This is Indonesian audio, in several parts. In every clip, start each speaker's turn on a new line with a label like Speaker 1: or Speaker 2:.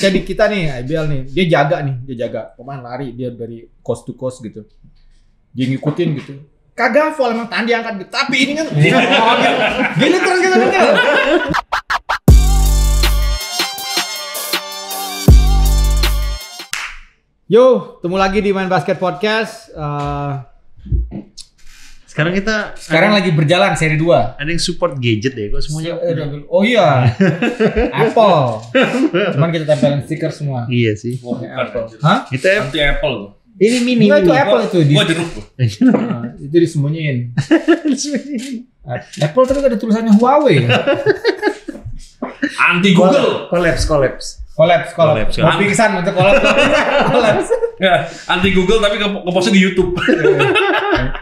Speaker 1: kayak di kita nih IBL nih, dia jaga pemain lari dia dari coast to coast gitu. Dia ngikutin gitu. Kagak hafal emang tangan diangkat gitu. Tapi ini kan gini terus gitu. Yo, ketemu lagi di Main Basket Podcast.
Speaker 2: Sekarang lagi berjalan seri 2.
Speaker 3: Ada yang support gadget deh, kok semuanya.
Speaker 1: Oh iya, Apple. Cuman kita tempelin stiker semua.
Speaker 3: Iya sih.
Speaker 1: Apple. Hah?
Speaker 3: Itu
Speaker 2: Anti Apple loh.
Speaker 3: ini mini.
Speaker 1: Enggak, itu Apple itu.
Speaker 2: Gua jeruk loh.
Speaker 1: Itu disembunyiin. Apple tapi ada tulisannya Huawei.
Speaker 2: Anti Google.
Speaker 3: Collapse.
Speaker 1: Collapse. Mau pingsan untuk collapse.
Speaker 2: Ya, anti Google tapi nge-postnya di YouTube.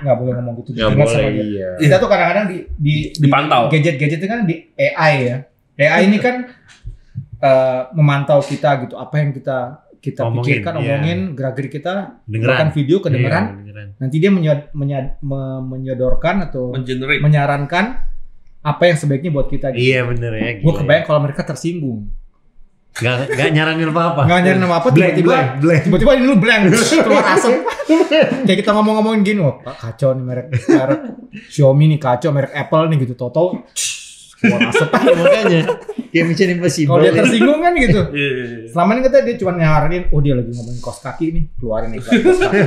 Speaker 1: Nggak boleh ngomong gitu.
Speaker 3: Nggak
Speaker 1: Dengar
Speaker 3: boleh,
Speaker 1: sama dia.
Speaker 3: iya.
Speaker 1: Kita tuh kadang-kadang
Speaker 2: Dipantau.
Speaker 1: Gadget itu kan di AI ya. AI ini kan memantau kita gitu. Apa yang kita pikirkan, omongin, gerak-gerik kita, bahkan video kedengeran. Nanti dia menyodorkan atau menyarankan apa yang sebaiknya buat kita. Gitu.
Speaker 3: Iya bener ya.
Speaker 1: Gue kebayang kalau mereka tersinggung.
Speaker 3: Gak nyaranin apa-apa.
Speaker 1: Gak nyaranin apa-apa, tiba-tiba ini lu blank, keluar asap. Kayak kita ngomongin gini, wah kacau nih merek Xiaomi nih kacau, merek Apple nih gitu, toto keluar asap.
Speaker 3: Makanya kayak Mission Impossible.
Speaker 1: Kalau dia tersinggung kan gitu. Selama ini dia cuma nyaranin, oh dia lagi ngomongin kaos kaki nih, keluarin nih kaos kaki.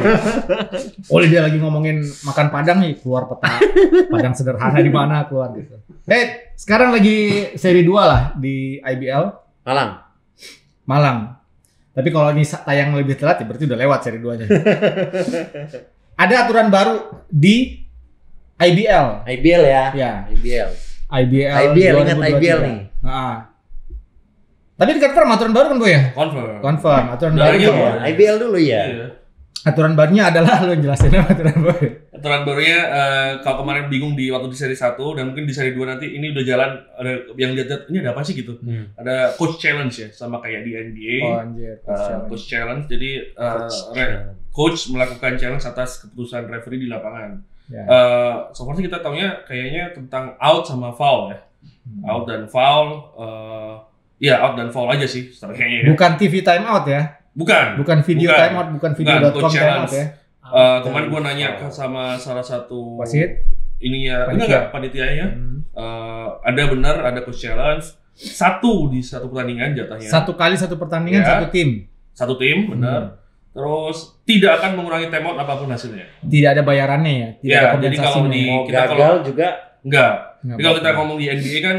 Speaker 1: Oh dia lagi ngomongin makan padang nih, keluar peta padang sederhana di mana keluar gitu. Sekarang lagi seri 2 lah di IBL. Malang. Tapi kalau ini tayang lebih telat ya berarti udah lewat seri 2-nya. Ada aturan baru di IBL.
Speaker 3: IBL ya?
Speaker 1: Ya.
Speaker 3: IBL ingat IBL nih.
Speaker 1: Tapi dikonfirm aturan baru kan Boy ya? Confirm. Aturan baru ya.
Speaker 3: IBL dulu ya.
Speaker 2: Iya.
Speaker 1: Aturan barunya adalah lu jelasin aturan baru.
Speaker 2: Aturan barunya kalau kemarin bingung di waktu di seri 1 dan mungkin di seri 2 nanti ini udah jalan, ada yang lihat ini ada apa sih gitu. Ada coach challenge ya sama kayak di NBA.
Speaker 1: Oh anjir.
Speaker 2: Coach challenge. Jadi coach melakukan challenge atas keputusan referee di lapangan.
Speaker 1: Ya.
Speaker 2: So far sih kita taunya kayaknya tentang out sama foul ya. Out dan foul out dan foul aja sih kayaknya.
Speaker 1: Bukan TV time out ya?
Speaker 2: Bukan
Speaker 1: video time out, bukan video.com time out ya.
Speaker 2: Kemarin gue nanya sama salah satu
Speaker 1: wasit
Speaker 2: panitianya. Ada benar ada coach challenge di satu pertandingan jatahnya.
Speaker 1: Satu pertandingan
Speaker 2: ya. Satu tim benar. Terus tidak akan mengurangi timeout apapun hasilnya.
Speaker 1: Tidak ada bayarannya ya. Tidak ada
Speaker 2: jadi kalau
Speaker 3: gagal juga
Speaker 2: enggak. Jadi kalau kita ngomong di NBA kan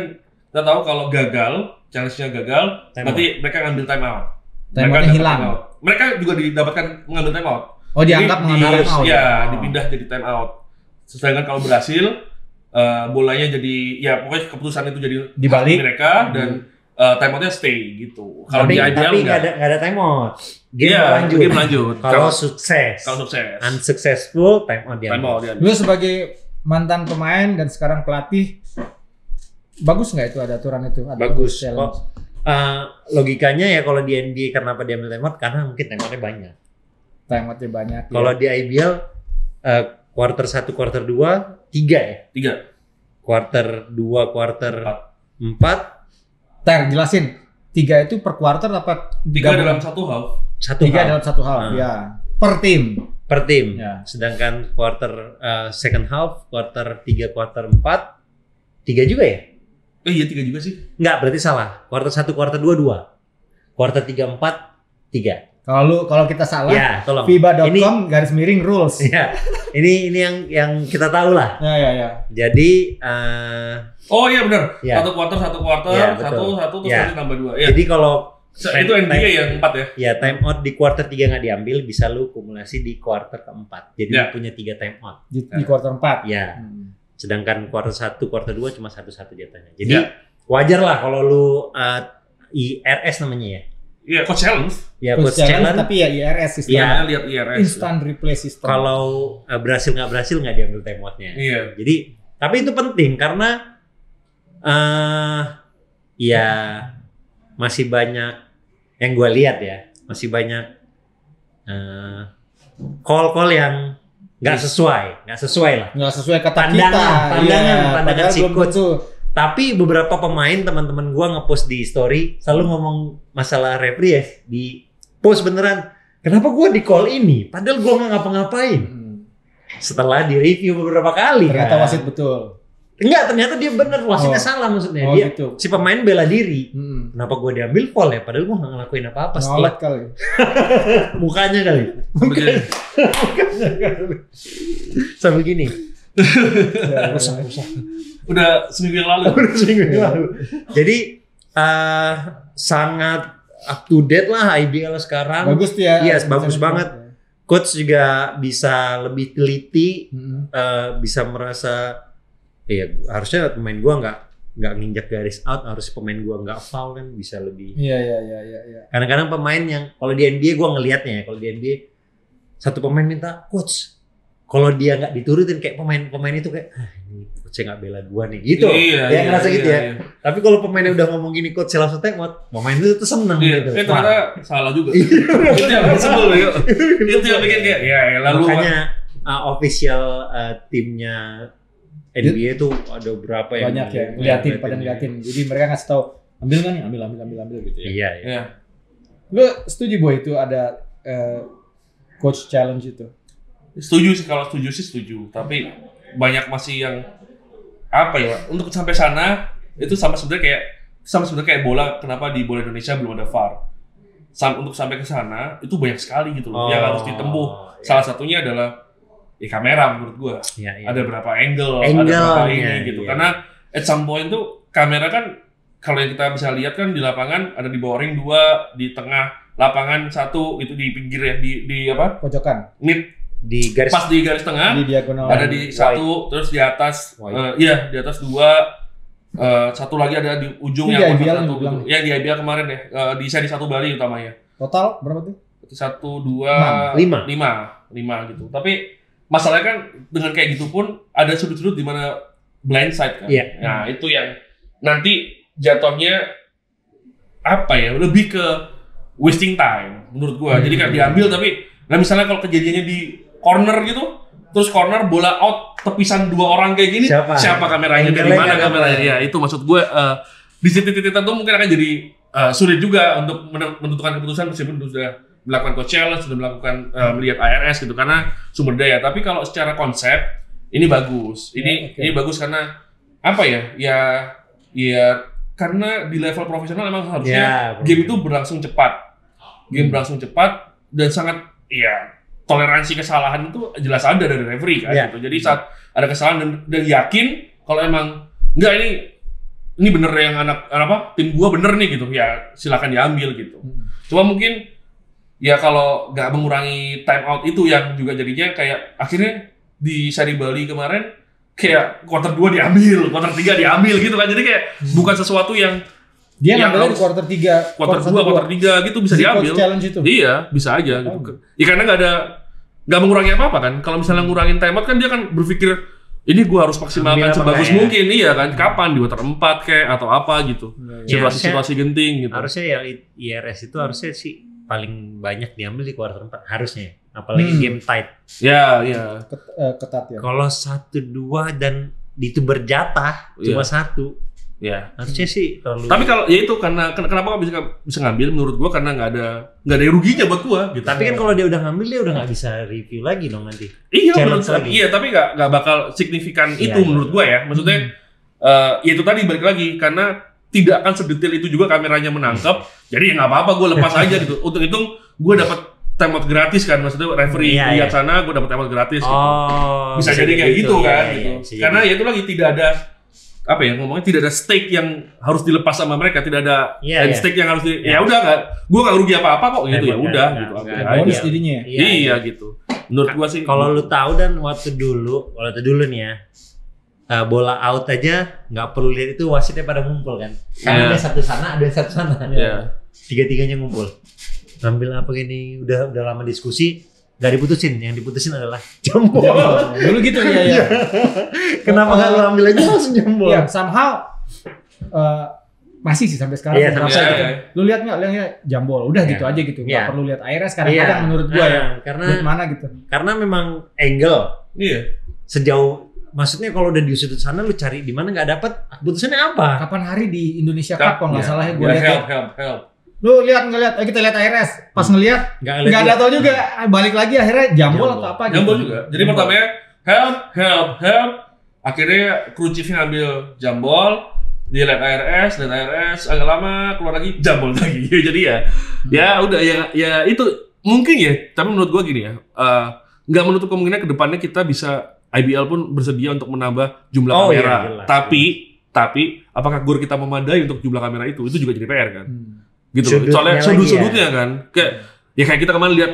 Speaker 2: kita tahu kalau gagal, challenge-nya gagal, berarti mereka ngambil timeout.
Speaker 1: Timeoutnya hilang.
Speaker 2: Mereka juga didapatkan mengambil timeout.
Speaker 1: Oh dianggap mengambil timeout.
Speaker 2: Ya, dipindah jadi timeout. Sedangkan kalau berhasil, bolanya jadi ya pokoknya keputusan itu jadi
Speaker 1: dibalik
Speaker 2: mereka dan timeoutnya stay gitu. Kalau di IBL
Speaker 3: tapi nggak ada timeout. Game lanjut. Kalau sukses. Unsuccessful timeout dia.
Speaker 1: Lu sebagai mantan pemain dan sekarang pelatih, bagus nggak itu ada aturan itu? Ada
Speaker 3: bagus. Logikanya ya kalau di NBA kenapa dia ambil timeout? Karena mungkin timeoutnya banyak. Kalau di IBL quarter 1, quarter 2, 3 ya? 3. Quarter 2, quarter 4.
Speaker 1: Jelasin. 3 itu per quarter apa?
Speaker 2: 3 dalam satu half.
Speaker 1: 3 dalam satu half, ya. Per tim.
Speaker 3: Ya. Sedangkan quarter second half, quarter 3, quarter 4, 3 juga ya?
Speaker 2: Iya 3 juga sih.
Speaker 3: Enggak, berarti salah. Quarter 1, quarter 2, 2. Quarter 3, 4, 3.
Speaker 1: Kalau kita salah,
Speaker 3: ya, tolong.
Speaker 1: FIBA.com /rules.
Speaker 3: Ya. Ini yang kita tahu lah.
Speaker 1: Ya.
Speaker 3: Jadi
Speaker 2: oh iya benar.
Speaker 3: Ya.
Speaker 2: Satu quarter,
Speaker 3: ya,
Speaker 2: satu terus nanti nambah 2. Ya.
Speaker 3: Jadi kalau
Speaker 2: itu NBA yang 4 ya.
Speaker 3: Ya, time out di quarter 3 nggak diambil, bisa lu kumulasi di quarter keempat. Jadi lu punya 3 time out.
Speaker 1: Di quarter 4.
Speaker 3: Ya. Sedangkan quarter 1, quarter 2 cuma satu jatahnya. Jadi wajar lah kalau lu IRS namanya ya.
Speaker 2: Iya, coach challenge.
Speaker 3: Ya, coach challenge
Speaker 1: tapi ya IRS
Speaker 2: istilahnya. Lihat IRS.
Speaker 1: Instant replay system.
Speaker 3: Kalau berhasil nggak diambil timeoutnya.
Speaker 2: Iya.
Speaker 3: Jadi, tapi itu penting karena ya masih banyak yang gue lihat ya, masih banyak call yang nggak sesuai lah.
Speaker 1: Nggak sesuai kata
Speaker 3: pandangan si coach. Tapi beberapa pemain teman-teman gua ngepost di story selalu ngomong masalah referee ya di post beneran. Kenapa gua di call ini? Padahal gua nggak ngapa-ngapain. Setelah di review beberapa kali.
Speaker 1: Ternyata wasit betul.
Speaker 3: Enggak, ternyata dia bener wasitnya salah maksudnya. Dia
Speaker 1: gitu.
Speaker 3: si pemain bela diri. Kenapa gua diambil foul ya? Padahal gua nggak ngelakuin apa-apa.
Speaker 1: Nolak kali.
Speaker 3: Mukanya kali. Mukanya kali. Sambil gini. Rusak.
Speaker 2: Udah seminggu yang lalu.
Speaker 3: Jadi sangat up to date lah IBL sekarang.
Speaker 1: Bagus ya.
Speaker 3: Iya, bagus banget. Coach juga bisa lebih teliti, bisa merasa, ya harusnya pemain gua nggak nginjak garis out, harus pemain gua nggak foul kan bisa lebih.
Speaker 1: Iya.
Speaker 3: Kadang-kadang pemain yang kalau di NBA gua ngelihatnya ya, kalau di NBA satu pemain minta coach, kalau dia nggak diturutin kayak pemain itu kayak ini coachnya nggak bela gua nih gitu. Iya, ngerasa gitu ya. Tapi kalau pemainnya udah ngomong gini coach langsung tengok, pemain itu tuh seneng gitu.
Speaker 2: Ternyata salah juga. Itu yang sebel ya. Itu yang bikin kayak ya lalu
Speaker 3: makanya official timnya NBA itu ada berapa yang
Speaker 1: banyak ya ngeliatin. Jadi mereka ngasih tahu ambil nggak nih, ambil gitu ya.
Speaker 3: Iya.
Speaker 1: Lu setuju Boy itu ada coach challenge itu?
Speaker 2: Setuju sih, kalau setuju sih setuju, tapi banyak masih yang apa ya, untuk sampai sana itu sama sebenarnya kayak bola. Kenapa di bola Indonesia belum ada VAR? Untuk sampai ke sana itu banyak sekali gitu loh yang harus ditempuh. Salah satunya adalah kamera menurut gua. Ada berapa angle ada berapa ini gitu. Karena at some point tuh kamera kan kalau yang kita bisa lihat kan di lapangan ada di bawah ring 2, di tengah lapangan 1, itu di pinggir ya, di apa?
Speaker 1: Pojokan.
Speaker 2: Mid. Pas di garis tengah,
Speaker 1: di diagonal
Speaker 2: ada di 1, terus di atas, di atas 2, satu lagi ada di ujung yang
Speaker 1: IBL
Speaker 2: 1 gitu. Ya di IBL kemarin ya, di seri 1 Bali utamanya.
Speaker 1: Total berapa tuh?
Speaker 2: 1, 2, 5 gitu. Tapi masalahnya kan dengan kayak gitu pun ada sudut-sudut di mana blind side kan. Nah itu yang nanti jatuhnya apa ya, lebih ke wasting time menurut gua. Jadi kan diambil tapi, nah misalnya kalau kejadiannya di corner gitu, terus corner bola out tepisan 2 orang kayak gini, siapa kameranya, dari mana kameranya? Ya itu maksud gue, di titik-titik tertentu mungkin akan jadi sulit juga untuk menentukan keputusan meskipun sudah melakukan coach challenge, sudah melakukan melihat IRS gitu karena sumber daya. Tapi kalau secara konsep ini bagus, ini bagus karena apa ya? Ya karena di level profesional memang harusnya game itu berlangsung cepat, dan sangat toleransi kesalahan itu jelas ada dari referee kan gitu. Jadi saat ada kesalahan dan yakin kalau emang enggak ini bener yang tim gua bener nih gitu, ya silakan diambil gitu. Cuma mungkin ya kalau nggak mengurangi time out itu yang juga jadinya kayak akhirnya di seri Bali kemarin kayak quarter 2 diambil, quarter 3 diambil gitu kan. Jadi kayak bukan sesuatu yang
Speaker 1: dia ngambil di quarter 3,
Speaker 2: quarter 2, quarter 3 gitu bisa diambil.
Speaker 1: Itu.
Speaker 2: Iya, bisa aja gitu. Ya karena nggak mengurangi apa-apa kan. Kalau misalnya ngurangin timeout kan dia kan berpikir ini gua harus maksimalkan sebagus mungkin, iya kan. Kapan di quarter 4 kayak atau apa gitu. Situasi genting gitu.
Speaker 3: Harusnya ya IRS itu harusnya sih paling banyak diambil di quarter 4 harusnya. Apalagi game tight.
Speaker 2: Ya.
Speaker 1: Ketat ya.
Speaker 3: Kalau 1-2 dan itu berjatah cuma 1.
Speaker 2: Ya,
Speaker 3: harusnya sih terlalu.
Speaker 2: Tapi kalau ya itu karena kenapa nggak bisa ngambil menurut gua karena nggak ada ruginya buat gua gitu.
Speaker 3: Tapi kan kalau dia udah ngambil dia udah nggak bisa review lagi dong nanti.
Speaker 2: Iya menurut lagi. Iya tapi nggak bakal signifikan itu menurut gua ya. Maksudnya ya itu tadi balik lagi karena tidak akan sedetail itu juga kameranya menangkap. Jadi ya nggak apa-apa gua lepas aja gitu. Untuk itu gua dapat timeout gratis kan, maksudnya referee lihat sana gua dapat timeout gratis gitu. Bisa jadi kayak gitu kan gitu. Karena ya itu lagi tidak ada apa ya ngomongnya, tidak ada stake yang harus dilepas sama mereka, tidak ada stake yang harus ya udah gue nggak rugi apa-apa kok gitu, ya udah gitu.
Speaker 1: Bonus jadinya.
Speaker 2: Iya gitu. Menurut gue sih.
Speaker 3: Kalau lu tahu dan waktu dulu nih ya, bola out aja nggak perlu lihat itu wasitnya pada ngumpul kan. Karena ada satu sana, ada satu sana. Tiga-tiganya ngumpul. Ngambil apa gini, udah lama diskusi. Gak diputusin, yang diputusin adalah jempol.
Speaker 1: Dulu gitu ya.
Speaker 3: Kenapa nggak lu ambil aja langsung jempol?
Speaker 1: Iya, somehow masih sih sampai sekarang.
Speaker 3: Iya, sampai
Speaker 1: gitu. Lu lihat nggak jambol, udah gitu aja gitu. Nggak perlu lihat airnya kadang-kadang menurut gua ya.
Speaker 3: Karena
Speaker 1: mana gitu.
Speaker 3: Karena memang angle.
Speaker 2: Iya.
Speaker 3: Sejauh maksudnya kalau udah di sudut sana lu cari di mana nggak dapat, keputusannya apa?
Speaker 1: Kapan hari di Indonesia Cup kalau nggak salah ya gue lihat.
Speaker 2: Help.
Speaker 1: Lu lihat, kita lihat ARS. Pas ngelihat nggak ada tahu juga. Balik lagi akhirnya jambol atau apa?
Speaker 2: Jambol juga. Jadi pertamanya help. Akhirnya kru chiefnya ngambil jambol, dia lihat ARS, agak lama keluar lagi jambol lagi. Jadi ya udah ya itu mungkin ya. Tapi menurut gua gini ya, nggak menutup kemungkinan kedepannya kita bisa IBL pun bersedia untuk menambah jumlah kamera. Iya, tapi apakah GOR kita memadai untuk jumlah kamera itu juga jadi PR kan? Gitu. Soalnya sudut-sudutnya kan, kayak kita kemarin lihat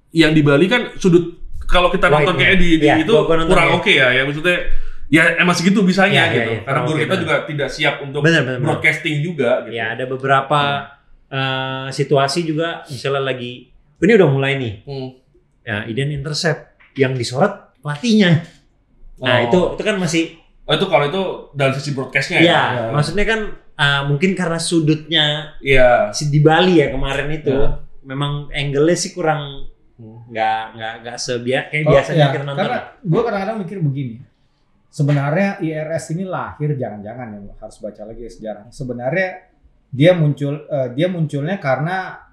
Speaker 2: yang di Bali kan sudut kalau kita nonton kayak di itu kurang oke ya maksudnya ya emang segitu bisanya gitu. Karena GOR kita juga tidak siap untuk broadcasting juga. Gitu.
Speaker 3: Ya ada beberapa situasi juga misalnya lagi ini udah mulai nih, ya Iden intercept yang disorot pelatihnya. Nah itu kan masih.
Speaker 2: Itu kalau itu dari sisi broadcastnya
Speaker 3: ya. Maksudnya kan mungkin karena sudutnya di Bali ya kemarin itu memang angle-nya sih kurang nggak kayak biasanya kita nonton.
Speaker 1: Karena gue kadang-kadang mikir begini, sebenarnya IRS ini lahir jangan-jangan ya harus baca lagi sejarah. Sebenarnya dia munculnya karena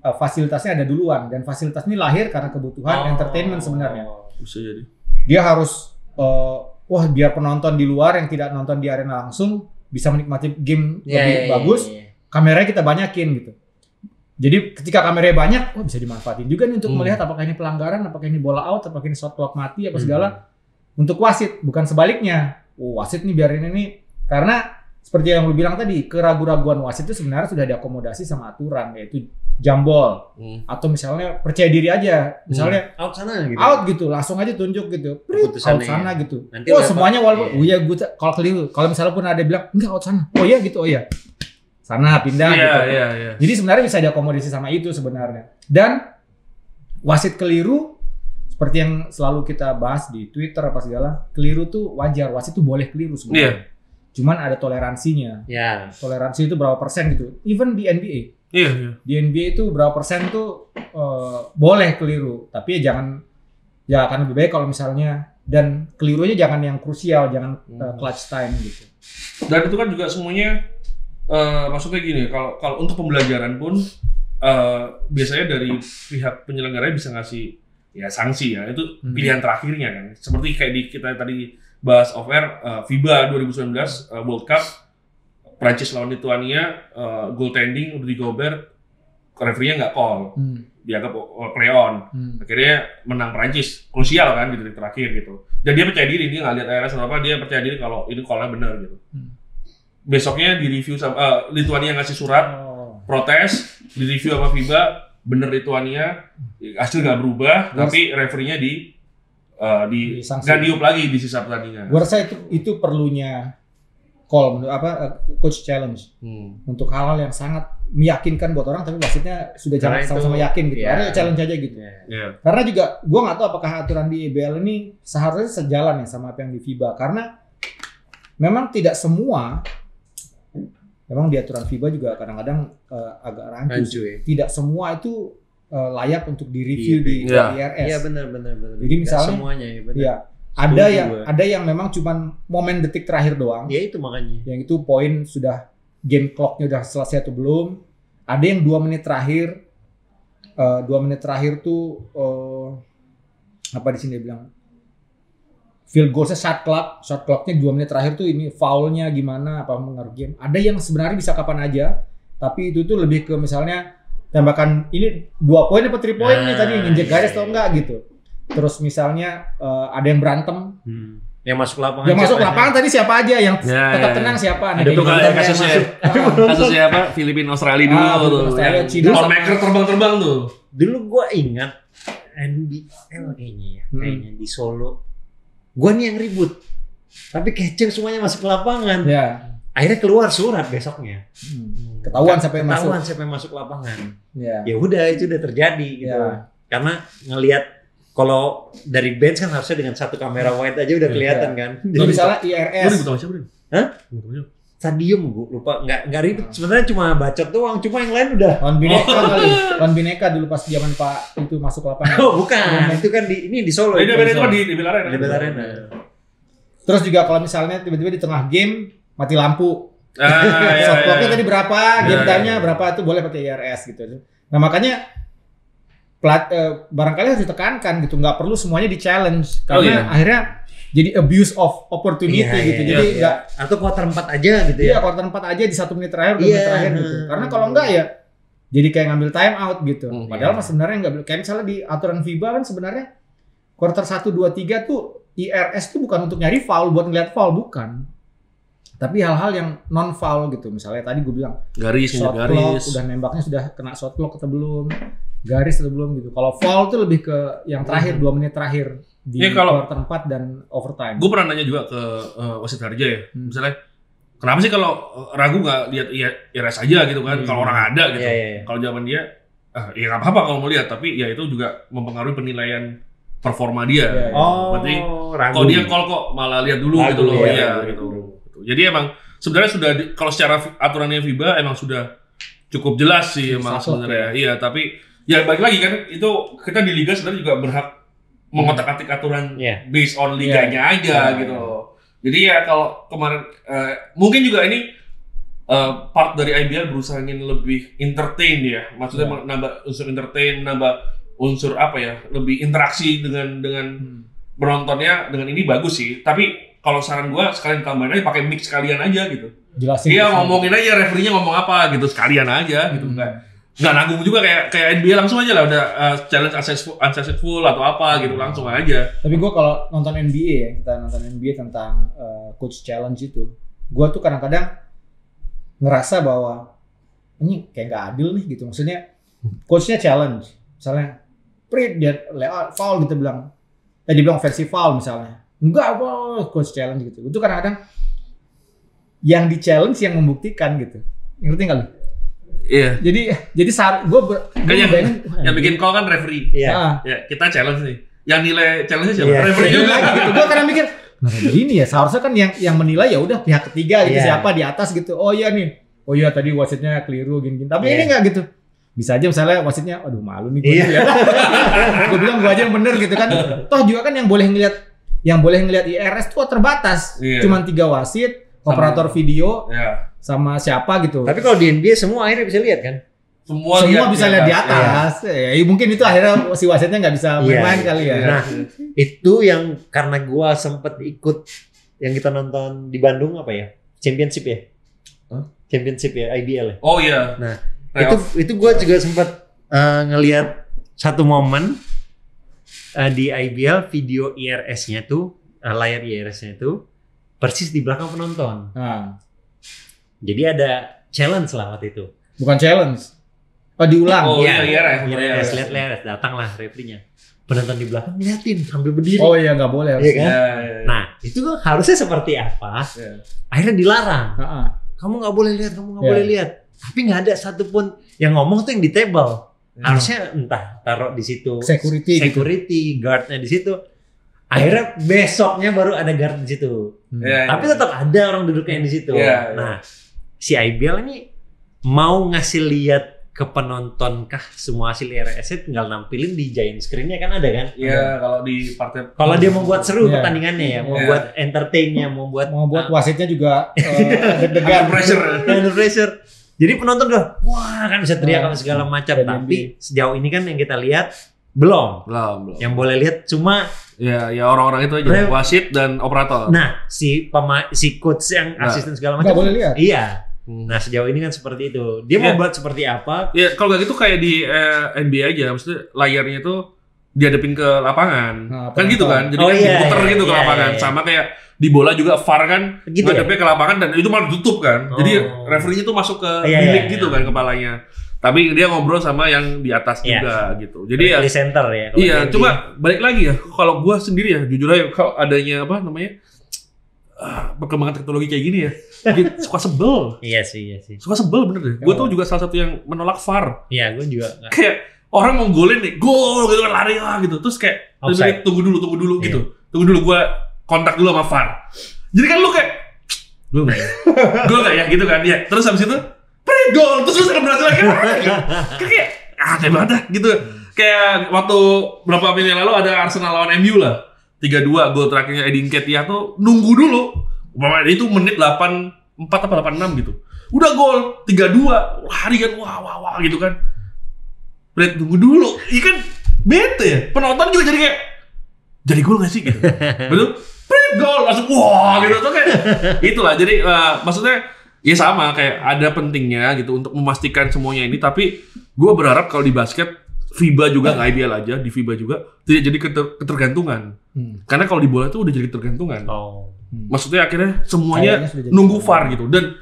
Speaker 1: fasilitasnya ada duluan dan fasilitas ini lahir karena kebutuhan entertainment sebenarnya.
Speaker 2: Bisa jadi. Dia
Speaker 1: harus biar penonton di luar yang tidak nonton di arena langsung bisa menikmati game lebih bagus, kameranya kita banyakin gitu. Jadi ketika kameranya banyak, bisa dimanfaatin juga nih untuk melihat apakah ini pelanggaran, apakah ini bola out, apakah ini shot clock mati, apa segala. Untuk wasit, bukan sebaliknya. Wasit nih biarin ini, karena seperti yang lu bilang tadi, keraguan-raguan wasit itu sebenarnya sudah diakomodasi sama aturan, yaitu jambol atau misalnya percaya diri aja, misalnya
Speaker 3: out sana gitu,
Speaker 1: out gitu, langsung aja tunjuk gitu, out sana gitu. Semuanya walaupun kalau keliru, kalau misalnya pun ada bilang enggak out sana, sana pindah gitu. Jadi sebenarnya bisa diakomodasi sama itu sebenarnya. Dan wasit keliru seperti yang selalu kita bahas di Twitter apa segala, keliru tuh wajar, wasit tuh boleh keliru sebenarnya. Cuman ada toleransinya. Toleransi itu berapa persen gitu. Even di NBA. Di NBA itu berapa persen tuh boleh keliru, tapi akan lebih baik kalau misalnya dan kelirunya jangan yang krusial, jangan clutch time gitu.
Speaker 2: Dan itu kan juga semuanya maksudnya gini, kalau untuk pembelajaran pun biasanya dari pihak penyelenggara bisa ngasih sanksi ya, itu pilihan terakhirnya kan. Seperti kayak kita tadi bahas off air, FIBA 2019 World Cup Prancis lawan Lituania, goaltending Rudy Gobert, referee-nya nggak call, dianggap play on. Akhirnya menang Prancis, krusial kan di detik terakhir gitu. Dan dia percaya diri, dia nggak lihat ARS atau apa, dia percaya diri kalau ini call-nya benar gitu. Besoknya di review sama Lituania ngasih surat protes, di review sama FIBA, bener Lituania, hasil nggak berubah, tapi referee-nya nggak diup lagi di sisa pertandingan.
Speaker 1: Gue rasa itu perlunya call coach challenge untuk hal-hal yang sangat meyakinkan buat orang, tapi wasitnya sudah jangan sama-sama yakin gitu. Karena challenge aja gitu. Karena juga gue nggak tahu apakah aturan di IBL ini seharusnya sejalan ya sama apa yang di FIBA, karena memang tidak semua, memang di aturan FIBA juga kadang-kadang agak rancu. Tidak semua itu layak untuk direview di IRS. Iya benar. Jadi misalnya semuanya ada yang memang cuman momen detik terakhir doang.
Speaker 3: Ya itu makanya.
Speaker 1: Yang itu poin sudah game clock-nya udah selesai atau belum. Ada yang 2 menit terakhir. 2 menit terakhir tuh apa di sini dia bilang? Field goal-nya shot clock-nya 2 menit terakhir tuh ini foul-nya gimana, apa mengaruh game. Ada yang sebenarnya bisa kapan aja, tapi itu tuh lebih ke misalnya tembakan ini 2 poin apa 3 poin nih tadi nginjek garis atau enggak gitu. Terus misalnya ada yang berantem,
Speaker 3: yang masuk lapangan.
Speaker 1: Yang masuk lapangan tadi siapa aja yang tetap tenang siapa?
Speaker 2: Nah, itu kasusnya apa? Filipina Australia dulu tuh. Cina maker terbang-terbang tuh.
Speaker 3: Dulu gue ingat NBL kayaknya di Solo. Gue nih yang ribut, tapi kecil semuanya masuk ke lapangan. Akhirnya keluar surat besoknya.
Speaker 1: Ketahuan siapa yang
Speaker 3: masuk lapangan. Ya udah itu udah terjadi gitu. Karena ngelihat kalau dari bench kan harusnya dengan satu kamera wide aja udah kelihatan kan.
Speaker 1: Jadi misalnya IRS.
Speaker 3: Stadium gue lupa, nggak ribet. Sebenarnya cuma bacot doang, cuma yang lain udah.
Speaker 1: Lawan Bineka dulu pas zaman Pak itu masuk lapangan.
Speaker 3: Oh bukan, itu kan di Solo.
Speaker 2: Itu kan di Bel Arena.
Speaker 1: Terus juga kalau misalnya tiba-tiba di tengah game mati lampu. Shot clock-nya tadi berapa, game time-nya berapa, itu boleh pakai IRS gitu. Nah makanya barangkali harus ditekankan gitu, nggak perlu semuanya di challenge karena akhirnya jadi abuse of opportunity gitu. Jadi nggak
Speaker 3: atau quarter 4 aja gitu ya.
Speaker 1: Iya, quarter 4 aja di 1 menit terakhir, 2 menit terakhir gitu. Karena kalau enggak ya jadi kayak ngambil time out gitu. Padahal mas sebenarnya nggak, kayak misalnya di aturan FIBA kan sebenarnya quarter 1, 2, 3 tuh IRS tuh bukan untuk nyari foul, buat ngeliat foul, bukan. Tapi hal-hal yang non foul gitu. Misalnya tadi gue bilang shot clock, udah nembaknya sudah kena shot clock atau belum, garis atau belum gitu. Kalau foul tuh lebih ke yang terakhir 2 menit terakhir di quarter 4 dan overtime.
Speaker 2: Gue pernah nanya juga ke wasit Harja ya. Misalnya kenapa sih kalau ragu nggak lihat IRS aja gitu kan? Kalau orang ada gitu. Kalau zaman dia ya nggak apa-apa kalau mau lihat, tapi ya itu juga mempengaruhi penilaian performa dia. Berarti kalau dia call kok malah lihat dulu gitu loh. Gitu. Jadi emang sebenarnya sudah kalau secara aturannya FIBA emang sudah cukup jelas sih emang sebenarnya. Iya, tapi ya balik lagi kan itu kita di liga sebenarnya juga berhak mengotak-atik aturan based on liganya aja gitu loh. Jadi ya kalau kemarin mungkin juga ini part dari IBL berusaha ingin lebih entertain ya. Maksudnya nambah unsur entertain, nambah unsur apa ya, lebih interaksi dengan penontonnya dengan ini bagus sih. Tapi kalau saran gua sekalian tambahin aja pakai mix sekalian aja gitu.
Speaker 1: Jelasin.
Speaker 2: Iya, ngomongin aja referee-nya ngomong apa gitu sekalian aja gitu. Nggak nanggung juga kayak NBA langsung aja lah udah challenge unsuccessful atau apa gitu langsung aja.
Speaker 1: Tapi gua kalau nonton NBA ya, kita nonton NBA tentang coach challenge itu, gua tuh kadang-kadang ngerasa bahwa ini kayak nggak adil nih gitu. Maksudnya coachnya challenge, misalnya dia foul gitu bilang, dia bilang offensive foul misalnya. Enggak, coach challenge gitu. Itu kadang-kadang yang di challenge yang membuktikan gitu. Ngerti nggak lu?
Speaker 2: Iya.
Speaker 1: Jadi saat gue
Speaker 2: yang bikin call kan referee. Iya. Ya, kita challenge nih. Yang nilai challenge siapa? Referee juga gitu.
Speaker 1: Gue kadang mikir, nah begini ya. Seharusnya kan yang menilai ya udah pihak ketiga gitu, siapa di atas gitu. Oh iya nih. Oh iya tadi wasitnya keliru gini. Tapi ini nggak gitu. Bisa aja misalnya wasitnya, aduh malu nih gue. Gue bilang gue aja yang bener gitu kan. Toh juga kan yang boleh ngelihat IRS tuh terbatas. Cuman 3 wasit, operator video, sama siapa gitu.
Speaker 3: Tapi kalau di NBA semua akhirnya bisa lihat kan?
Speaker 1: Semua bisa lihat di atas. Mungkin itu akhirnya si wasitnya nggak bisa main kali ya.
Speaker 3: Nah, itu yang karena gua sempet ikut yang kita nonton di Bandung apa ya? Championship ya? Championship ya, IBL ya?
Speaker 2: Oh iya.
Speaker 3: Nah, itu gua juga sempat ngelihat satu momen di IBL video IRS-nya tuh, layar IRS-nya tuh persis di belakang penonton. Jadi ada challenge lah waktu itu.
Speaker 1: Bukan challenge. Oh diulang.
Speaker 2: Oh iya
Speaker 3: IRS. Lihat datanglah referee-nya. Penonton di belakang ngeliatin sambil berdiri.
Speaker 1: Oh iya nggak boleh.
Speaker 3: Iya kan? Nah itu kan harusnya seperti apa? Akhirnya dilarang. Kamu nggak boleh lihat, boleh lihat. Tapi nggak ada satupun yang ngomong tuh yang di table. Harusnya entah taruh di situ security gitu. Guardnya di situ. Akhirnya besoknya baru ada guard di situ. Tapi tetap ada orang duduknya di situ. Nah, si IBL ini mau ngasih lihat ke penonton kah semua hasil IRS tinggal nampilin di giant screen-nya kan ada kan?
Speaker 2: Iya, kalau di partai
Speaker 3: kalau dia mau buat seru pertandingannya ya, mau buat entertain-nya, mau buat
Speaker 1: wasitnya juga deg-degan,
Speaker 3: under pressure. Jadi penonton udah wah kan bisa teriak sama segala macam, tapi sejauh ini kan yang kita lihat belum. Yang boleh lihat cuma
Speaker 2: ya orang-orang itu aja wasit dan operator.
Speaker 3: Nah, si coach yang asisten segala macam
Speaker 1: nggak boleh lihat.
Speaker 3: Iya. Nah, sejauh ini kan seperti itu. Dia mau buat seperti apa?
Speaker 2: Ya, kalau nggak gitu kayak di NBA aja, maksudnya layarnya itu dihadapin ke lapangan. Kan gitu kan. Jadi diputer gitu ke lapangan. Sama kayak di bola juga VAR kan gitu ngadepnya ke lapangan dan itu malah ditutup kan. Jadi referee-nya tuh masuk ke bilik gitu kan kepalanya. Tapi dia ngobrol sama yang di atas juga gitu. Jadi ya
Speaker 3: center ya.
Speaker 2: Iya, cuma balik lagi ya. Kalau gua sendiri ya jujur aja kalau adanya apa namanya perkembangan teknologi kayak gini ya, suka sebel.
Speaker 3: Iya sih.
Speaker 2: Suka sebel bener deh. Gue tuh juga salah satu yang menolak VAR.
Speaker 3: Iya, gue juga.
Speaker 2: Kayak orang mau golin nih, gol gitu kan lari lah gitu. Terus kayak tunggu dulu gitu. Tunggu dulu gue kontak dulu sama VAR. Jadi kan lu kayak gol nggak ya gitu kan ya. Terus habis itu gol terus akan berhasil lagi. Kayak kayak banget dah gitu. Kayak waktu berapa menit lalu ada Arsenal lawan MU lah. 3-2 gol terakhirnya Edin Nketiah tuh nunggu dulu. Itu menit 84 apa 86 gitu. Udah gol 3-2, lari kan wah gitu kan. Fred tunggu dulu. Iya kan bete ya. Penonton juga jadi kayak jadi gol enggak sih gitu. Betul? Fred gol langsung wah gitu tuh kayak itulah. Jadi maksudnya ya sama kayak ada pentingnya gitu untuk memastikan semuanya ini, tapi gue berharap kalau di basket FIBA juga nggak IBL aja, di FIBA juga tidak jadi ketergantungan. Karena kalau di bola tuh udah jadi ketergantungan. Maksudnya akhirnya semuanya nunggu VAR gitu, dan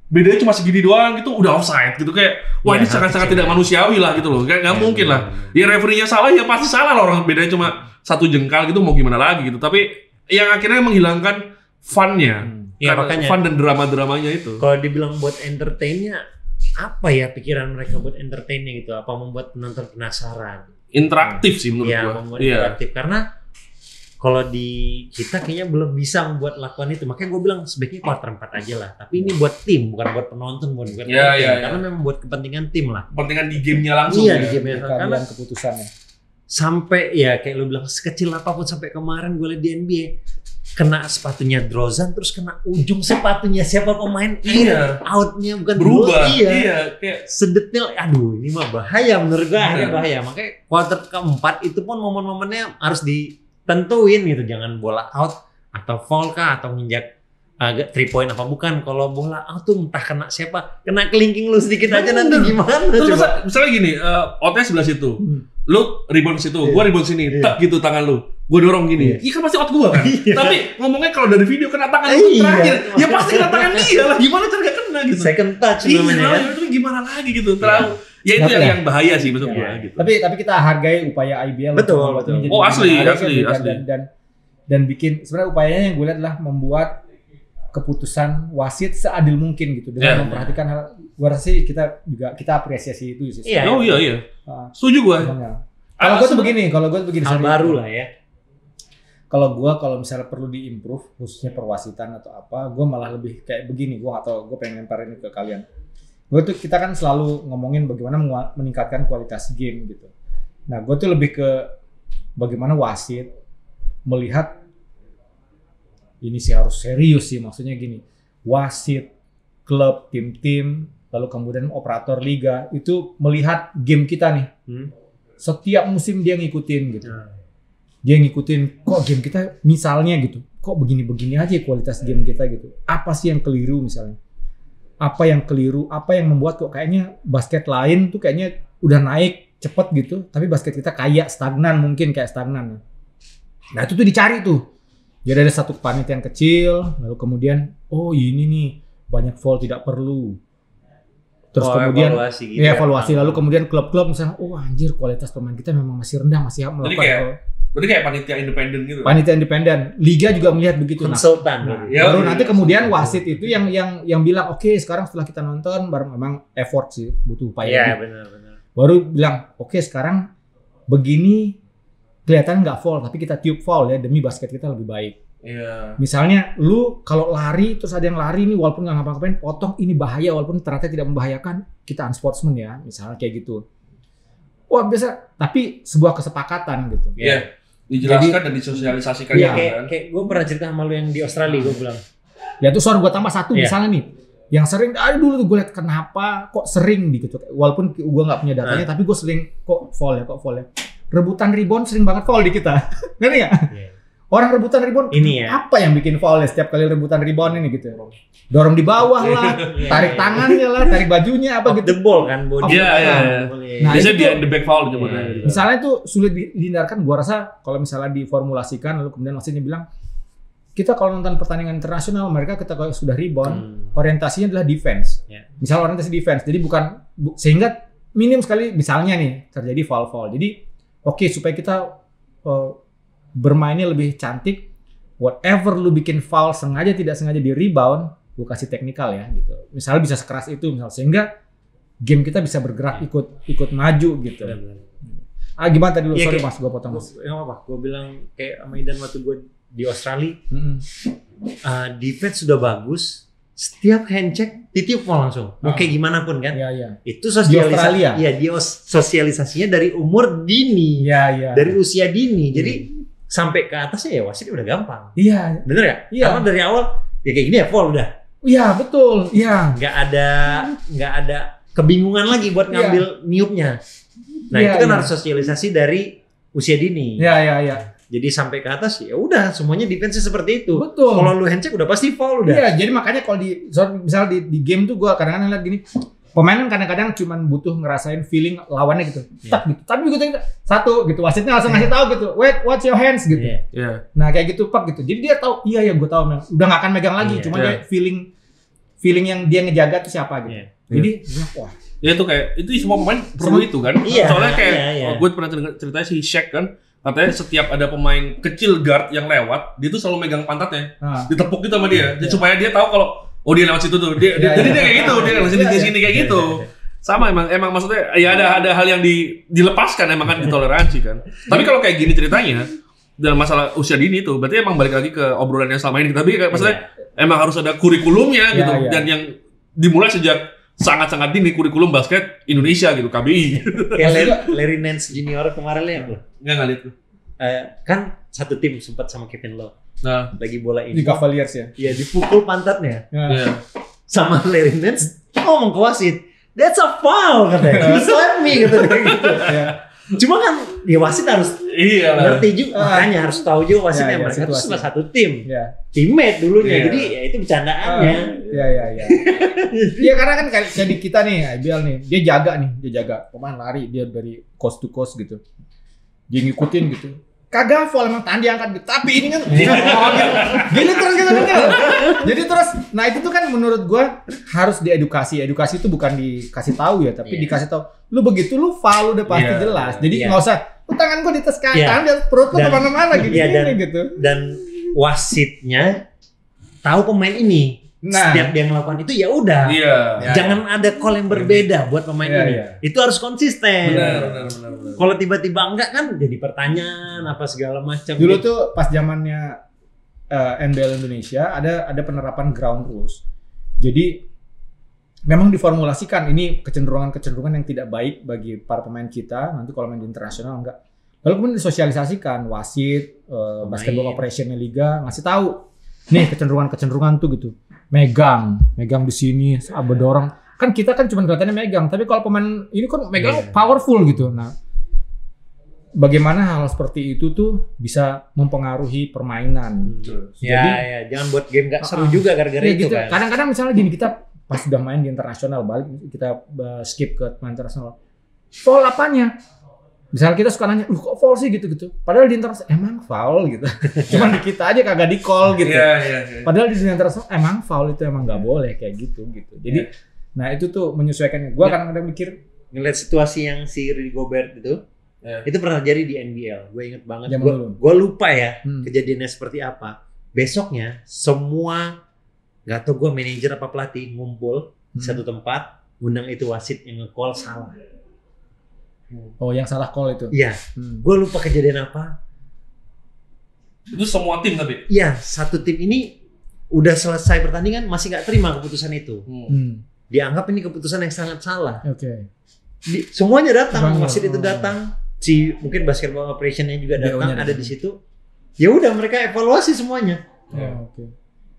Speaker 2: bedanya cuma segini doang gitu udah offside gitu, kayak wah ini sangat-sangat tidak manusiawi lah gitu loh, kayak nggak mungkin lah. Ya referee-nya salah ya pasti salah lah, orang bedanya cuma 1 jengkal gitu mau gimana lagi gitu. Tapi yang akhirnya menghilangkan fun-nya, karena fun dan drama-dramanya itu.
Speaker 3: Kalau dibilang buat entertain-nya, apa ya pikiran mereka buat entertain-nya gitu? Apa membuat penonton penasaran?
Speaker 2: Interaktif sih menurut gua.
Speaker 3: Membuat interaktif, karena kalau di kita kayaknya belum bisa membuat lakukan itu. Makanya gue bilang sebaiknya quarter 4 aja lah. Tapi ini buat tim, bukan buat penonton, bukan buat tim. Karena memang buat kepentingan tim lah.
Speaker 2: Kepentingan di gamenya langsung.
Speaker 3: Iya, di gamenya. Karena
Speaker 1: keputusannya.
Speaker 3: Sampai ya kayak lu bilang sekecil apapun, sampai kemarin gue liat di NBA kena sepatunya Drozan, terus kena ujung sepatunya siapa pemain, outnya bukan
Speaker 2: berubah.
Speaker 3: Kayak sedetil, aduh ini mah bahaya menurut gue. Akhirnya bahaya. Makanya quarter keempat itu pun momen-momennya harus ditentuin gitu, jangan bola out atau foul kah atau nginjak agak 3 point apa bukan. Kalau bola out tuh entah kena siapa, kena kelingking lu sedikit aja nanti gimana.
Speaker 2: Terus misalnya gini, outnya sebelah situ, lu rebound situ, gua rebound sini, tak gitu tangan lu, gua dorong gini, iya kan pasti out gua kan. Tapi ngomongnya kalau dari video kena tangan lu terakhir, ya pasti kena tangan dia lah, gimana cara gak kena gitu.
Speaker 3: Second touch namanya kan.
Speaker 2: Itu gimana lagi gitu, terlalu. Ya itu yang bahaya sih maksud gua gitu.
Speaker 1: Tapi kita hargai upaya IBL.
Speaker 3: Betul.
Speaker 2: Oh asli.
Speaker 1: Dan bikin sebenarnya upayanya yang gue lihat adalah membuat keputusan wasit seadil mungkin gitu, dengan memperhatikan hal. Gua rasa sih kita apresiasi itu sih.
Speaker 2: Iya. Setuju gua.
Speaker 1: Kalau gue tuh begini,
Speaker 3: hal baru lah ya.
Speaker 1: Kalau misalnya perlu diimprove khususnya perwasitan atau apa, gue malah lebih kayak begini. Gue atau gue pengen lemparin ini ke kalian. Kita kan selalu ngomongin bagaimana meningkatkan kualitas game gitu. Nah, gue tuh lebih ke bagaimana wasit melihat ini sih harus serius sih, maksudnya gini, wasit, klub, tim-tim, lalu kemudian operator liga itu melihat game kita nih. Setiap musim dia ngikutin gitu. Dia ngikutin kok game kita misalnya gitu. Kok begini-begini aja kualitas game kita gitu. Apa sih yang keliru misalnya? Apa yang keliru? Apa yang membuat kok kayaknya basket lain tuh kayaknya udah naik cepet gitu, tapi basket kita kayak stagnan, mungkin kayak stagnan. Nah, itu tuh dicari tuh. Jadi ada satu kepanitiaan kecil, lalu kemudian ini nih banyak foul tidak perlu. Terus kemudian evaluasi gitu evaluasi lalu kemudian klub-klub misalnya anjir kualitas pemain kita memang masih rendah, masih melakukan
Speaker 2: berarti kayak panitia independen gitu.
Speaker 1: Panitia independen, liga juga melihat begitu.
Speaker 3: Konsultan.
Speaker 1: Baru nanti kemudian wasit itu yang bilang oke, sekarang setelah kita nonton baru memang effort sih, butuh upaya.
Speaker 3: Iya, benar.
Speaker 1: Baru bilang oke, sekarang begini kelihatan nggak foul, tapi kita tiup foul ya demi basket kita lebih baik.
Speaker 2: Iya.
Speaker 1: Misalnya lu kalau lari terus ada yang lari nih walaupun nggak ngapa-ngapain, potong ini bahaya walaupun ternyata tidak membahayakan, kita unsportsman ya, misalnya kayak gitu. Wah biasa, tapi sebuah kesepakatan gitu.
Speaker 2: Iya. Dijelaskan dan disosialisasikan.
Speaker 3: Iya, kayak gue pernah cerita sama lu yang di Australia, gue bilang.
Speaker 1: Ya tuh gue tambah satu misalnya nih, yang sering dulu tuh gue liat kenapa kok sering gitu, walaupun gue nggak punya datanya, tapi gue sering kok foul ya. Rebutan rebound sering banget foul di kita. Ngerti nggak? Orang rebutan rebound ini ya. Apa yang bikin foul ya setiap kali rebutan rebound ini gitu. Dorong di bawah lah, tarik tangannya lah, tarik bajunya apa gitu.
Speaker 3: The ball kan body.
Speaker 2: Iya. Nah, biasanya dia the back foul nyebutnya.
Speaker 1: Misalnya itu sulit dihindarkan, gua rasa kalau misalnya diformulasikan lalu kemudian wasitnya bilang kita kalau nonton pertandingan internasional mereka ketika sudah rebound orientasinya adalah defense. Misal orientasi defense. Jadi bukan sehingga minim sekali misalnya nih terjadi foul. Jadi oke, supaya kita bermainnya lebih cantik, whatever lu bikin foul sengaja tidak sengaja di rebound, gue kasih teknikal ya gitu. Misalnya bisa sekeras itu sehingga game kita bisa bergerak ikut maju gitu. Gimana tadi lu? Sorry Mas, gue potong Mas.
Speaker 3: Enggak apa-apa. Gue bilang kayak sama Idan waktu gue di Australia. Defense sudah bagus. Setiap hand check titip foul langsung. Mau kayak gimana pun kan.
Speaker 1: Iya.
Speaker 3: Itu sosialisasi. Iya, dia sosialisasinya dari umur dini.
Speaker 1: Iya.
Speaker 3: Dari usia dini. Jadi sampai ke atasnya ya wasit udah gampang.
Speaker 1: Iya.
Speaker 3: Bener ya? Iya. Karena dari awal ya kayak gini ya foul udah.
Speaker 1: Iya betul. Iya.
Speaker 3: Nggak ada kebingungan lagi buat ngambil niupnya. Nah itu kan harus sosialisasi dari usia dini.
Speaker 1: Iya.
Speaker 3: Jadi sampai ke atas ya udah semuanya defense seperti itu.
Speaker 1: Betul.
Speaker 3: Kalau lu handshake udah pasti foul udah.
Speaker 1: Iya, jadi makanya kalau misal di game tuh gue kadang-kadang lihat gini, pemain kan kadang-kadang cuma butuh ngerasain feeling lawannya gitu. Tak gitu. Tapi gitu satu gitu wasitnya langsung ngasih tahu gitu. Wait, watch your hands gitu. Nah, kayak gitu pak gitu. Jadi dia tahu, iya ya gue tahu udah gak akan megang lagi, cuma dia feeling yang dia ngejaga tuh siapa gitu. Jadi wah.
Speaker 2: Ya itu kayak itu semua pemain perlu itu kan. Soalnya kayak gue pernah ceritanya si Shaq kan. Katanya setiap ada pemain kecil guard yang lewat, dia tuh selalu megang pantatnya, ditepuk gitu sama dia, supaya dia tahu kalau dia lewat situ tuh. Jadi dia kayak gitu, dia langsung di sini kayak gitu. Sama emang maksudnya ya ada hal yang dilepaskan emang kan ditoleransi kan. Tapi kalau kayak gini ceritanya dalam masalah usia dini tuh, berarti emang balik lagi ke obrolan yang selama ini. Tapi maksudnya emang harus ada kurikulumnya gitu, dan yang dimulai sejak sangat-sangat dini kurikulum basket Indonesia gitu, KBI.
Speaker 3: Kayak Larry Nance Junior kemarin lihat loh.
Speaker 2: Nggak lihat tuh.
Speaker 3: Kan satu tim sempat sama Kevin Love.
Speaker 2: Nah,
Speaker 3: lagi bola ini.
Speaker 1: Di Cavaliers ya.
Speaker 3: Iya, dipukul pantatnya.
Speaker 2: Iya.
Speaker 3: Sama Larry Nance ngomong ke wasit, "That's a foul," katanya. "You slap me," katanya gitu. Cuma kan ya wasit harus ngerti juga, makanya harus tahu juga wasitnya mereka itu cuma satu tim, teammate dulunya, jadi ya itu bercandaannya.
Speaker 1: Iya karena kan kayak di kita nih, IBL nih, dia jaga pemain lari dia dari coast to coast gitu, dia ngikutin gitu. Kagak foul emang tangan diangkat gitu. Tapi ini kan gini terus gitu. Jadi terus nah itu tuh kan menurut gua harus diedukasi. Edukasi itu bukan dikasih tahu ya, tapi dikasih tahu. Lu begitu lu foul udah pasti jelas. Jadi enggak usah lu tangan gua dites tangan dan perut lu kemana-mana gitu. Gitu.
Speaker 3: Dan wasitnya tahu pemain ini. Nah, setiap dia melakukan itu ya udah. Jangan ada call yang berbeda buat pemain ini. Itu harus konsisten.
Speaker 2: Benar.
Speaker 3: Kalau tiba-tiba enggak kan jadi pertanyaan apa segala macam.
Speaker 1: Dulu tuh pas zamannya NBL Indonesia ada penerapan ground rules. Jadi memang diformulasikan ini kecenderungan yang tidak baik bagi para pemain kita nanti kalau main di internasional enggak. Lalu kemudian disosialisasikan wasit, basketball operationnya liga ngasih tahu. Nih kecenderungan tuh gitu. Megang di sini, bedorong. Kan kita kan cuma kelihatannya megang, tapi kalau pemain ini kan megang powerful gitu. Nah, bagaimana hal seperti itu tuh bisa mempengaruhi permainan.
Speaker 3: Jadi jangan buat game gak seru juga gara-gara itu
Speaker 1: gitu.
Speaker 3: kan.
Speaker 1: Kadang-kadang misalnya gini, kita pas udah main di internasional, balik kita skip ke main internasional. Foul apanya? Misalnya kita suka nanya, kok foul sih gitu-gitu. Padahal di internasional emang foul gitu. Cuman di kita aja kagak di call gitu. Padahal di internasional emang foul itu emang nggak boleh kayak gitu. Jadi, nah itu tuh menyesuaikan. Gua kadang-kadang mikir
Speaker 3: ngeliat situasi yang si Rudy Gobert itu pernah terjadi di NBL. Gue inget banget. Gue lupa ya kejadiannya seperti apa. Besoknya semua nggak tahu gue manajer apa pelatih ngumpul di satu tempat, undang itu wasit yang nge-call salah.
Speaker 1: Oh, yang salah call itu?
Speaker 3: Iya. Gue lupa kejadian apa.
Speaker 2: Itu semua tim tapi?
Speaker 3: Iya, satu tim ini udah selesai pertandingan masih nggak terima keputusan itu. Dianggap ini keputusan yang sangat salah. Semuanya datang, wasit itu datang. Si mungkin basketball operationnya juga datang, ada di situ. Ya udah mereka evaluasi semuanya.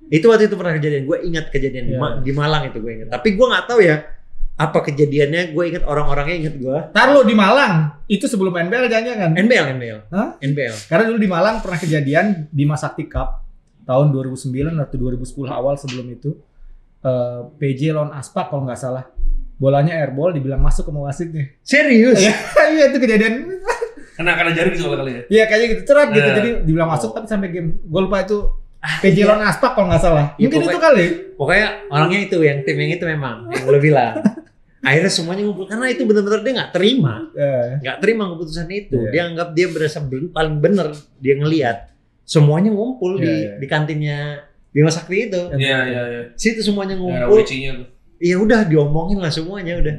Speaker 3: Itu waktu itu pernah kejadian. Gue ingat kejadian di Malang itu gue ingat. Tapi gue nggak tahu ya. Apa kejadiannya, gue inget orang-orangnya inget gue.
Speaker 1: Taruh di Malang, itu sebelum NBL jangan-jangan?
Speaker 3: NBL.
Speaker 1: Hah?
Speaker 3: NBL.
Speaker 1: Karena dulu di Malang pernah kejadian di Masakti Cup tahun 2009 atau 2010 awal sebelum itu. PJ lawan Aspak kalau nggak salah. Bolanya airball dibilang masuk ke wasitnya.
Speaker 3: Serius?
Speaker 1: Iya itu kejadian.
Speaker 2: Karena jaring soalnya kali ya?
Speaker 1: Iya kayaknya gitu, cerat gitu. Jadi dibilang masuk tapi sampai game. Gue lupa itu PJ lawan Aspak kalau nggak salah. Mungkin itu kali.
Speaker 3: Pokoknya orangnya itu, yang tim yang itu memang. Yang lo bilang. Akhirnya semuanya ngumpul karena itu benar-benar dia nggak terima keputusan itu. Dia anggap dia berasa paling benar, dia ngelihat semuanya ngumpul di kantinnya Bima Sakti itu. Situ semuanya ngumpul. Iya udah diomongin lah semuanya udah.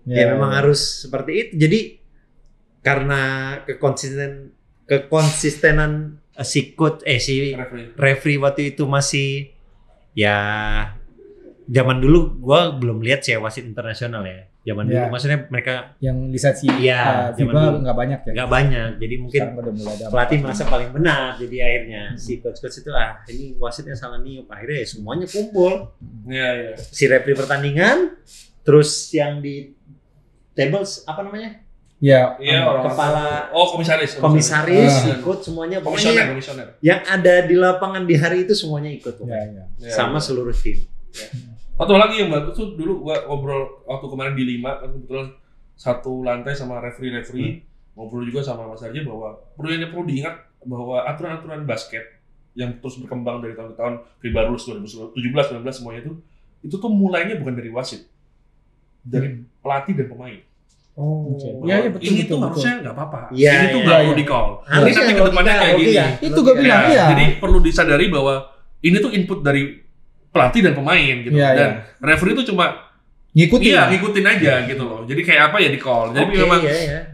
Speaker 3: Ya memang harus seperti itu. Jadi karena kekonsistenan si coach si referee waktu itu masih ya. Zaman dulu gue belum lihat sih wasit internasional ya. zaman dulu. Maksudnya mereka
Speaker 1: yang lisensi FIBA nggak banyak ya.
Speaker 3: Nggak banyak. Jadi mungkin pelatih merasa paling benar. Jadi akhirnya si coach itu ini wasitnya salah niup. Akhirnya semuanya kumpul.
Speaker 2: Iya.
Speaker 3: Si referee pertandingan, terus yang di tables apa namanya?
Speaker 2: Iya,
Speaker 3: kepala
Speaker 2: komisaris
Speaker 3: ikut semuanya, pokoknya yang ada di lapangan di hari itu semuanya ikut sama seluruh tim.
Speaker 2: Atau lagi yang bagus tuh dulu gua ngobrol waktu kemarin di 5 kan kebetulan satu lantai sama referee ngobrol juga sama Mas Arja bahwa perlu diingat bahwa aturan-aturan basket yang terus berkembang dari tahun ke tahun FIBA Rules 2017, 19 semuanya itu tuh mulainya bukan dari wasit, dari pelatih dan pemain.
Speaker 1: Betul.
Speaker 2: Ini tuh harusnya nggak apa-apa.
Speaker 3: Ini
Speaker 2: tuh nggak perlu di-call. Ini nanti ke depannya kayak gini.
Speaker 1: Itu gue bilang
Speaker 2: Jadi perlu disadari bahwa ini tuh input dari pelatih dan pemain gitu. Dan referee itu cuma ngikutin aja gitu loh. Jadi kayak apa ya di-call. Jadi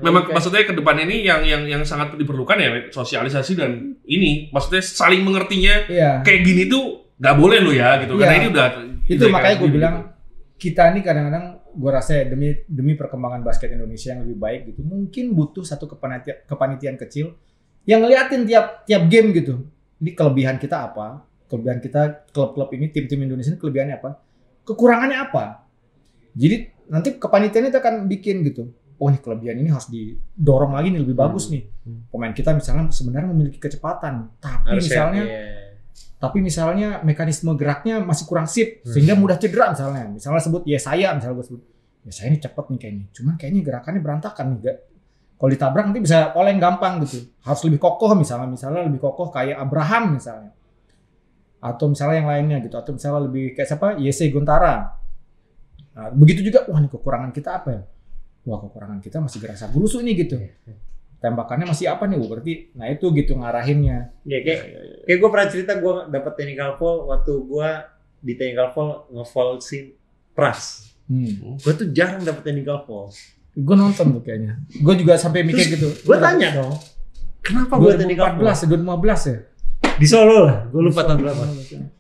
Speaker 2: memang maksudnya ke depan ini yang sangat diperlukan ya sosialisasi dan ini maksudnya saling mengertinya kayak gini tuh nggak boleh lo ya gitu. Karena ini udah
Speaker 1: itu makanya gue bilang kita ini kadang-kadang gue rasa ya demi perkembangan basket Indonesia yang lebih baik gitu, mungkin butuh satu kepanitiaan kecil yang ngeliatin tiap game gitu. Ini kelebihan kita apa? Kelebihan kita klub-klub ini, tim-tim Indonesia ini kelebihannya apa? Kekurangannya apa? Jadi nanti kepanitiaan itu akan bikin gitu. Oh ini kelebihan ini harus didorong lagi nih lebih bagus nih. Pemain kita misalnya sebenarnya memiliki kecepatan, tapi misalnya mekanisme geraknya masih kurang sip sehingga mudah cedera misalnya sebut Yesaya ini cepet nih kayaknya, cuman kayaknya gerakannya berantakan nih, kalau ditabrak nanti bisa oleng gampang gitu, harus lebih kokoh misalnya lebih kokoh kayak Abraham misalnya, atau misalnya yang lainnya gitu, atau misalnya lebih kayak siapa Yese Gontara. Nah, begitu juga, wah ini kekurangan kita apa ya? Wah kekurangan kita masih gerasa gerusu nih gitu. Tembakannya masih apa nih? Berarti, nah itu gitu ngarahinnya.
Speaker 3: Ya kayak gue pernah cerita gue dapet technical foul waktu gue di technical foul nge-foul si Pras. Gue tuh jarang dapet technical foul.
Speaker 1: Gue nonton tuh kayaknya. Gue juga sampai mikir gitu.
Speaker 3: Gue tanya dong, kenapa gue technical foul?
Speaker 1: 2014 ya?
Speaker 3: Di Solo lah, gue lupa tahun berapa.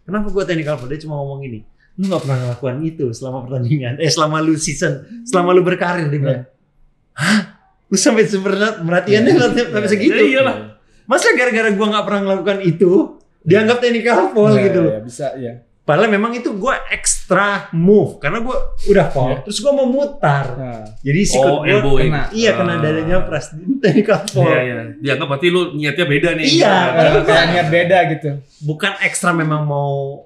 Speaker 3: Kenapa gue technical foul? Dia cuma ngomong gini, lu gak pernah ngelakuin itu selama pertandingan, selama lu season, selama lu berkarir. Dia bilang, hah? Lu sampai merhatiannya sampai segitu.
Speaker 2: Iyalah.
Speaker 3: Masa gara-gara gue nggak pernah melakukan itu dianggap technical foul gitu loh?
Speaker 1: Ya, bisa ya.
Speaker 3: Padahal memang itu gue extra move karena gue udah foul, terus gue mau mutar. Jadi sikut gue kena, kena dadanya Pras technical foul.
Speaker 2: Iya. Dianggap berarti lu niatnya beda nih.
Speaker 3: Iya.
Speaker 1: Kayak niat beda gitu.
Speaker 3: Bukan ekstra memang mau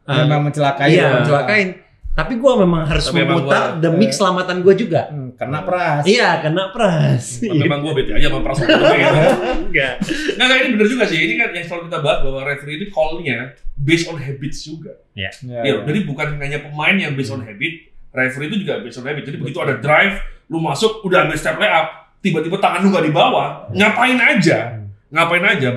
Speaker 1: memang mencelakai.
Speaker 3: Iya, mencelakai. Tapi gue memang harus memutar demi keselamatan gue juga.
Speaker 1: Kena Pras.
Speaker 3: Iya, kena Pras.
Speaker 2: Memang gue bete aja sama Pras. Enggak, ini bener juga sih. Ini kan yang selalu kita bahas bahwa referee ini call-nya based on habits juga.
Speaker 3: Iya.
Speaker 2: Jadi bukan hanya pemain yang based on habit, referee itu juga based on habit. Jadi begitu ada drive, lu masuk udah ambil step layup, tiba-tiba tangan lu gak di bawah, ngapain aja.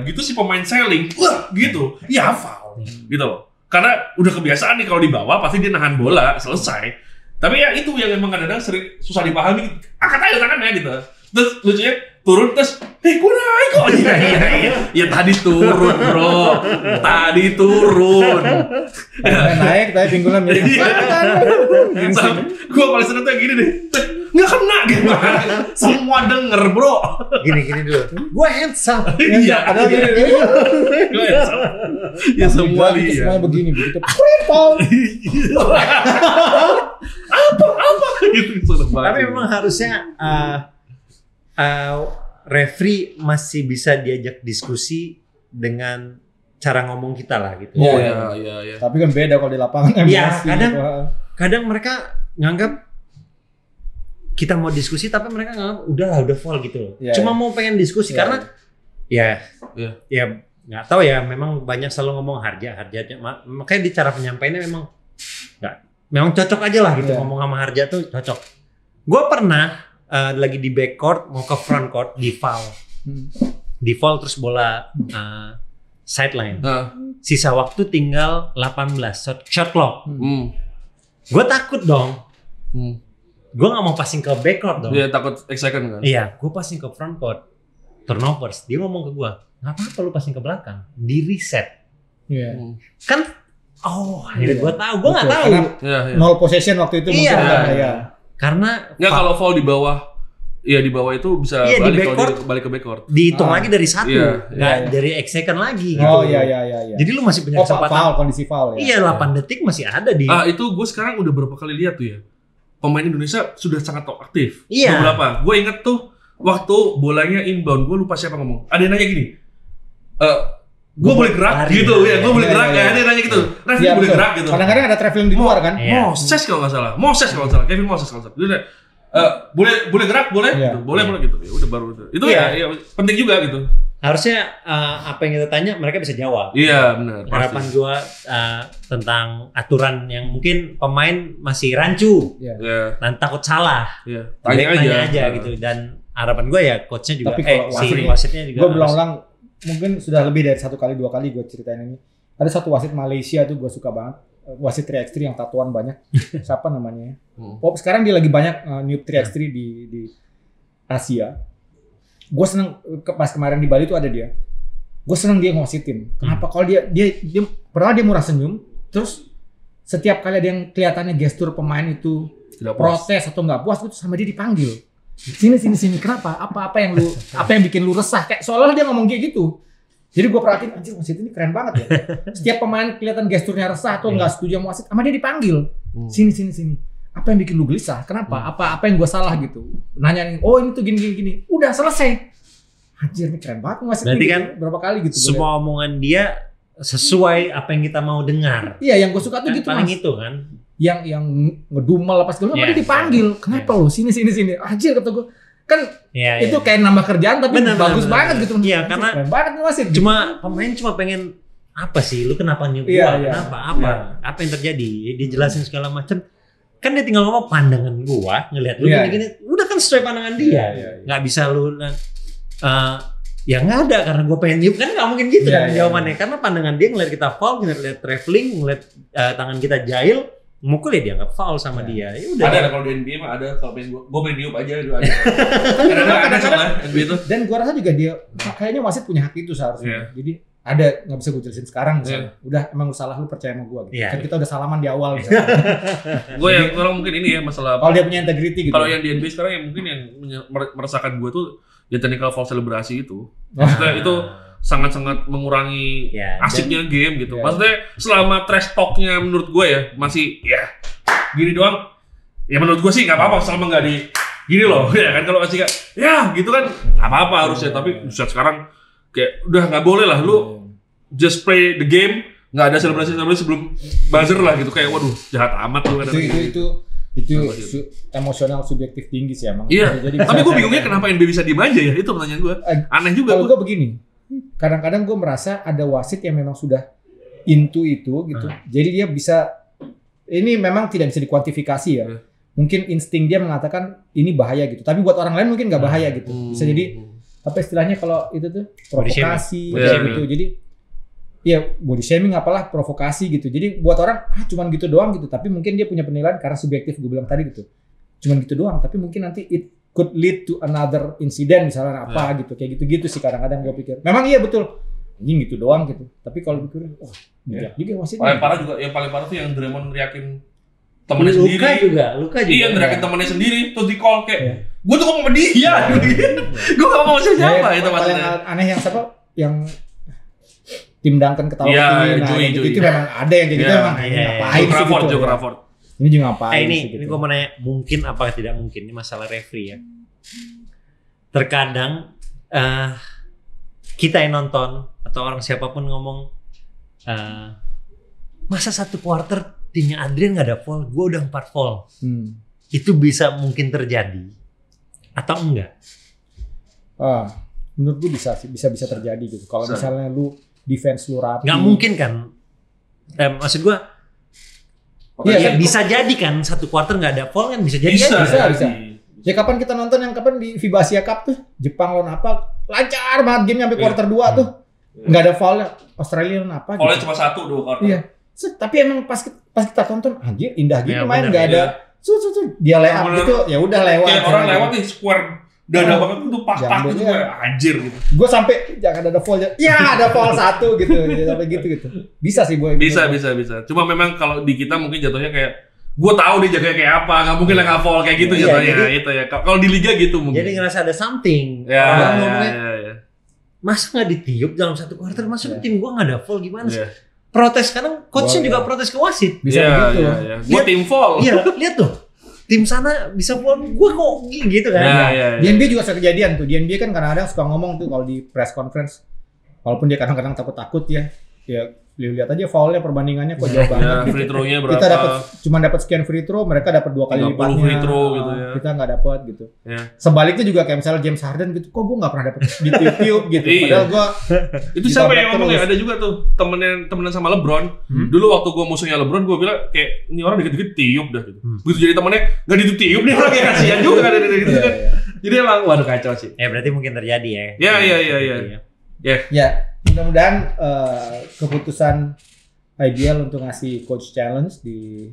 Speaker 2: Begitu si pemain selling, wah gitu, ya foul. Gitu loh. Karena udah kebiasaan nih kalau di bawah pasti dia nahan bola, selesai. Tapi ya itu yang memang kadang-kadang sering susah dipahami. Angkat aja tangannya gitu. Terus lucunya turun terus, gue naik kok. Iya. Ya tadi turun bro.
Speaker 1: Naik tapi pinggulnya miring.
Speaker 2: Gue paling seneng tuh yang gini deh. Nggak kena gitu. Semua denger bro.
Speaker 3: Gini dulu. Gue handsome.
Speaker 2: Iya. Gue handsome. Ya semua lihat.
Speaker 1: Semua begini begitu.
Speaker 2: Apa gitu.
Speaker 3: Tapi memang harusnya referee masih bisa diajak diskusi dengan cara ngomong kita lah gitu.
Speaker 2: Oh iya.
Speaker 1: Tapi kan beda kalau di lapangan.
Speaker 3: Iya, kadang mereka nganggap kita mau diskusi tapi mereka nganggap udah foul gitu loh. Cuma mau pengen diskusi karena ya nggak tahu ya, memang banyak selalu ngomong harga makanya di cara penyampaiannya memang cocok aja lah gitu. Ngomong sama harga tuh cocok. Gue pernah lagi di backcourt mau ke frontcourt di foul terus bola sideline. Sisa waktu tinggal 18 shot clock. Gue takut dong. Gue gak mau passing ke backcourt dong.
Speaker 2: Iya, takut excited kan?
Speaker 3: Iya, gue passing ke frontcourt. Turnovers. Dia ngomong ke gue, gak apa-apa lu passing ke belakang. Di reset. Kan, akhirnya gue tahu. Gue gak tahu.
Speaker 1: Nol possession waktu itu mungkin.
Speaker 3: Iya. Karena
Speaker 2: nggak kalau foul di bawah. Iya di bawah itu bisa balik ke backcourt.
Speaker 3: Dihitung lagi dari 1, nggak dari second lagi gitu.
Speaker 1: Oh iya.
Speaker 3: Jadi lu masih punya kesempatan.
Speaker 1: Foul, kondisi foul ya.
Speaker 3: Iya 8 detik masih ada di.
Speaker 2: Itu gue sekarang udah berapa kali lihat tuh ya. Pemain Indonesia sudah sangat aktif.
Speaker 3: Iya.
Speaker 2: Beberapa. Gue inget tuh waktu bolanya inbound, gue lupa siapa ngomong. Ada yang nanya gini. Gue boleh gerak gitu ya, gue boleh gerak ya. Dia nanya gitu. Ref boleh gerak gitu.
Speaker 1: Kadang-kadang ada traveling di luar kan.
Speaker 2: Moses kalau nggak salah. Kevin Moses kalau nggak salah. Boleh gerak gitu. Boleh gitu. Ya udah baru itu ya penting juga gitu.
Speaker 3: Harusnya apa yang kita tanya mereka bisa jawab.
Speaker 2: Iya benar.
Speaker 3: Harapan gua tentang aturan yang mungkin pemain masih rancu dan takut salah.
Speaker 2: Iya. Tanya
Speaker 3: aja gitu. Dan harapan gua ya coachnya juga.
Speaker 1: Tapi kalau
Speaker 3: wasitnya juga.
Speaker 1: Gua berulang-ulang mungkin sudah lebih dari 1 kali 2 kali gua ceritain ini. Ada satu wasit Malaysia tuh gua suka banget. Wasit 3x3 yang tatuan banyak. Siapa namanya? Sekarang dia lagi banyak Noob 3x3 di Asia. Gue seneng pas kemarin di Bali tuh ada dia. Gue seneng dia ngositin. Kenapa? Kalau dia pernah dia murah senyum, terus setiap kali ada yang kelihatannya gestur pemain itu protes atau nggak puas itu sama dia dipanggil. Sini. Kenapa? Apa yang bikin lu resah? Kayak seolah dia ngomong kayak gitu. Jadi gue perhatiin, anjir wasit ini keren banget ya. Setiap pemain kelihatan gesturnya resah atau nggak setuju sama wasit, sama dia dipanggil. Sini. Apa yang bikin lu gelisah? Kenapa? Apa yang gue salah gitu? Nanyain, oh ini tuh gini. Udah selesai. Anjir ini keren banget wasit ini.
Speaker 3: Kan
Speaker 1: berapa kali gitu.
Speaker 3: Semua omongan dia sesuai apa yang kita mau dengar.
Speaker 1: Iya, yang gue suka tuh gitu
Speaker 3: paling
Speaker 1: mas.
Speaker 3: itu kan.
Speaker 1: Yang ngedumel pas gue, dia dipanggil. Kenapa lu? Sini. Anjir kata gue. Kan itu kayak nambah kerjaan tapi bagus banget gitu.
Speaker 3: Iya, karena
Speaker 1: keren banget nih wasit.
Speaker 3: Pemain cuma pengen apa sih? Lu kenapa nyuruh gua? Kenapa? Apa yang terjadi? Dia jelasin segala macam. Kan dia tinggal ngomong pandangan gua, ngelihat lu gini. Udah kan sesuai pandangan dia. Nggak bisa lu ya nggak ada karena gua pengen niup kan nggak mungkin gitu kan jawabannya. Karena pandangan dia ngelihat kita foul, ngelihat traveling, ngelihat tangan kita jahil. Mukul ya dianggap foul sama dia. Ya udah.
Speaker 2: Ada kalau di NBA mah ada kalau pengen gue main niup aja itu ada. Ada soalnya NBA itu.
Speaker 1: Dan gue rasa juga dia kayaknya wasit punya hak itu seharusnya. Jadi ada nggak bisa gue jelasin sekarang misalnya. Udah emang lu salah lu percaya sama gue. Gitu. Kan kita udah salaman di awal misalnya.
Speaker 2: Gue yang orang mungkin ini ya masalah.
Speaker 1: Kalau dia punya integrity gitu.
Speaker 2: Kalau yang di NBA sekarang yang mungkin yang merasakan gue tuh ya technical foul selebrasi itu. Maksudnya itu sangat-sangat mengurangi asiknya game gitu. Maksudnya selama trash talk-nya menurut gue ya masih gini doang. Ya menurut gue sih nggak apa-apa selama nggak di gini loh ya kan kalau masih gitu kan nggak apa-apa harusnya. Tapi saat sekarang kayak udah nggak boleh lah lu just play the game, nggak ada selebrasi sebelum buzzer lah gitu kayak waduh jahat amat lu kan.
Speaker 1: Itu emosional subjektif tinggi sih emang.
Speaker 2: Iya. Tapi gue bingungnya kenapa NBA bisa diem aja ya itu pertanyaan gue. Aneh juga.
Speaker 1: Kalau gue begini. Kadang-kadang gue merasa ada wasit yang memang sudah into itu gitu. Jadi dia bisa, ini memang tidak bisa dikuantifikasi ya. Mungkin insting dia mengatakan ini bahaya gitu. Tapi buat orang lain mungkin nggak bahaya gitu. Bisa jadi apa istilahnya kalau itu tuh provokasi gitu. Jadi ya body shaming apalah provokasi gitu. Jadi buat orang cuman gitu doang gitu. Tapi mungkin dia punya penilaian karena subjektif gue bilang tadi gitu. Cuman gitu doang. Tapi mungkin nanti could lead to another incident misalnya apa gitu kayak gitu sih kadang-kadang gue pikir memang iya betul anjing gitu doang gitu tapi kalau pikir bijak juga wasitnya.
Speaker 2: Yang paling parah tuh yang Draymond teriakin temennya sendiri. Luka juga. Iya teriakin temennya sendiri terus di call kayak gue tuh ngomong sama dia. Gue gak ngomong sama siapa itu maksudnya.
Speaker 1: Aneh yang siapa yang tim Duncan ketawa itu memang ada yang kayak gitu emang ngapain sih gitu.
Speaker 2: Crawford.
Speaker 1: Ini juga ngapain
Speaker 3: ini gue mau nanya mungkin apa tidak mungkin ini masalah referee ya. Terkadang kita yang nonton atau orang siapapun ngomong masa 1 quarter timnya Adrian nggak ada foul, gue udah 4 foul. Itu bisa mungkin terjadi atau enggak?
Speaker 1: Menurut gue bisa terjadi gitu. Kalau misalnya lu defense lu rapi.
Speaker 3: Nggak mungkin kan? Maksud gue Iya, bisa jadi kan 1 quarter nggak ada foul kan bisa jadi.
Speaker 1: Bisa. Ya kapan kita nonton yang kapan di FIBA Asia Cup tuh Jepang lawan apa lancar banget game sampai quarter 2 tuh nggak ada foulnya. Australia lawan apa?
Speaker 2: Foulnya cuma 1 2 quarter.
Speaker 1: Iya. Tapi emang pas kita tonton anjir indah gitu main nggak ada. Dia lewat gitu ya udah lewat.
Speaker 2: Kayak orang lewat nih square dada banget tuh pak gitu kayak anjir gitu.
Speaker 1: Gue sampai jangan ada foul ya ada foul 1 gitu sampai gitu. Bisa sih boy.
Speaker 2: Bisa. Cuma memang kalau di kita mungkin jatuhnya kayak gue tahu dia jaga kayak apa, nggak mungkin lah nggak foul kayak gitu jatuhnya. Itu ya. Kalau di liga gitu mungkin.
Speaker 3: Jadi ngerasa ada something.
Speaker 2: Ya.
Speaker 3: Masa nggak ditiup dalam satu quarter? Masa tim gue nggak ada foul gimana sih? Protes, kadang coachnya juga protes ke wasit.
Speaker 1: Bisa begitu.
Speaker 2: Gue tim foul.
Speaker 3: Iya, lihat tuh. Tim sana bisa foul, gue kok gitu kan.
Speaker 1: Di NBA juga sering kejadian tuh. Di NBA kan kadang-kadang suka ngomong tuh kalau di press conference. Walaupun dia kadang-kadang takut-takut ya lihat aja foulnya perbandingannya kok jauh banget.
Speaker 2: Free throw-nya berapa?
Speaker 1: Kita cuma dapat sekian free throw, mereka dapat 2 kali lipatnya.
Speaker 2: free throw gitu ya.
Speaker 1: Kita nggak dapat gitu. Sebaliknya juga kayak misalnya James Harden gitu, kok gue nggak pernah dapat ditiup gitu. Padahal gue
Speaker 2: itu siapa yang ngomong ya? Ada juga tuh temenan sama LeBron. Dulu waktu gue musuhnya LeBron, gue bilang kayak ini orang dikit-dikit tiup dah gitu. Begitu jadi temennya nggak ditiup nih orang kayak kasihan juga kan gitu kan. Jadi emang waduh kacau sih.
Speaker 3: Berarti mungkin terjadi ya.
Speaker 2: Iya.
Speaker 1: Mudah-mudahan keputusan IBL untuk ngasih coach challenge di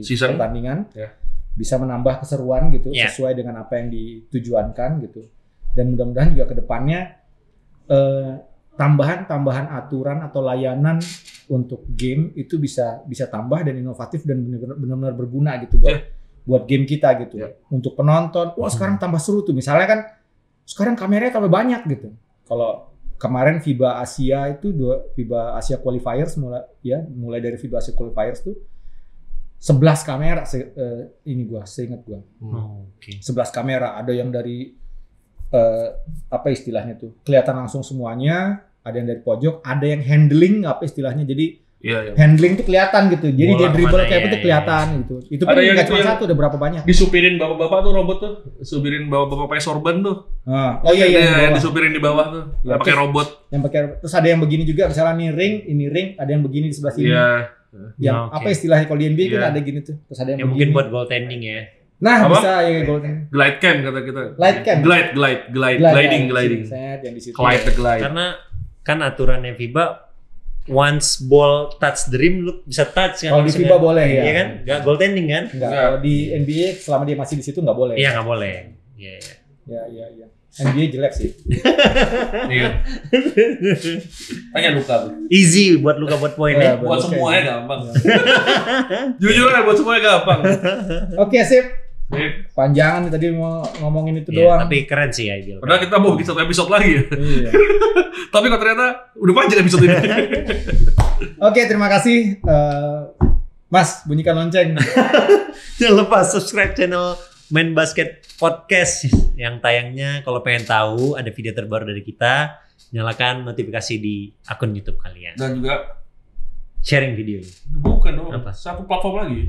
Speaker 2: season
Speaker 1: pertandingan bisa menambah keseruan gitu sesuai dengan apa yang ditujuankan gitu. Dan mudah-mudahan juga ke depannya tambahan aturan atau layanan untuk game itu bisa tambah dan inovatif dan benar-benar berguna gitu buat game kita gitu. Untuk penonton, wah sekarang tambah seru tuh. Misalnya kan sekarang kameranya tambah banyak gitu. Kalau kemarin FIBA Asia itu FIBA Asia Qualifiers mulai dari FIBA Asia Qualifiers tuh 11 kamera seingat gua. 11 kamera, ada yang dari apa istilahnya tuh? Kelihatan langsung semuanya, ada yang dari pojok, ada yang handling apa istilahnya. Jadi handling tuh kelihatan gitu. Jadi dia dribble kayak itu kelihatan gitu. Itu pun enggak cuma satu, ada berapa banyak.
Speaker 2: Disupirin bapak-bapak tuh robot tuh. Supirin bapak-bapak pakai sorban tuh.
Speaker 1: Iya.
Speaker 2: Disupirin di bawah tuh. Pakai robot.
Speaker 1: Yang pakai terus ada yang begini juga, misalnya ini ring, ada yang begini di sebelah sini. Yang apa istilahnya kalau di NBA kan ada gini tuh. Terus ada yang
Speaker 3: mungkin buat goaltending ya.
Speaker 1: Nah, bisa ya golden.
Speaker 2: Glide cam kata kita. Gliding.
Speaker 3: Karena kan aturannya FIBA once ball touch the rim lu bisa touch kan.
Speaker 1: Kalau di FIBA boleh ya.
Speaker 3: Iya kan? Enggak goaltending kan?
Speaker 1: Enggak. Kalau di NBA selama dia masih di situ enggak boleh.
Speaker 3: Iya, enggak boleh. Iya.
Speaker 1: Iya. NBA jelek sih.
Speaker 2: Iya. Tanya Luka.
Speaker 3: Easy buat Luka buat poinnya.
Speaker 2: Buat semuanya gampang. Jujur aja buat semuanya gampang.
Speaker 1: Oke, sip. Panjangan nih tadi mau ngomongin itu doang.
Speaker 3: Tapi keren sih ya IBL.
Speaker 2: Padahal kita mau bikin satu episode lagi ya.
Speaker 1: Iya.
Speaker 2: Tapi kok ternyata udah panjang episode ini.
Speaker 1: Oke, terima kasih. Mas, bunyikan lonceng.
Speaker 3: Jangan lupa subscribe channel Main Basket Podcast yang tayangnya kalau pengen tahu ada video terbaru dari kita, nyalakan notifikasi di akun YouTube kalian.
Speaker 2: Dan juga
Speaker 3: sharing video ini.
Speaker 2: Bukan dong. Satu platform lagi.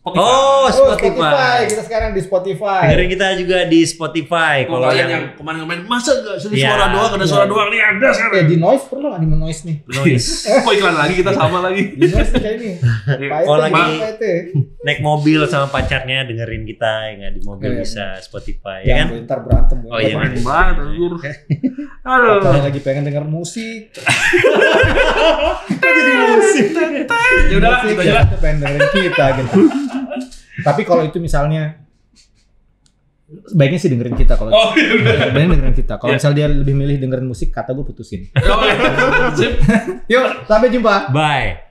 Speaker 3: Spotify. Oh, Spotify.
Speaker 1: Kita sekarang di Spotify.
Speaker 3: Dengerin kita juga di Spotify.
Speaker 2: Kalau yang kemarin-kemarin masa nggak suara doang, ada suara doang nih ada sekarang.
Speaker 1: Di Noise perlu nggak di Noise nih?
Speaker 3: Noise.
Speaker 2: Kok iklan lagi kita sama lagi.
Speaker 1: Di Noise kayak ini.
Speaker 3: Kalau lagi naik mobil sama pacarnya dengerin kita, ya di mobil bisa Spotify. Ya kan?
Speaker 1: Ntar berantem.
Speaker 3: Oh iya.
Speaker 2: Aduh.
Speaker 1: Pacarnya lagi pengen denger musik.
Speaker 3: Jadi musik.
Speaker 2: Ya udahlah, kita aja lah.
Speaker 1: Pengen dengerin kita gitu. Tapi kalau itu misalnya sebaiknya sih dengerin kita kalau dengerin kita. Kalau misal dia lebih milih dengerin musik, kata gue putusin.
Speaker 2: Sip.
Speaker 1: Yuk, sampai jumpa.
Speaker 3: Bye.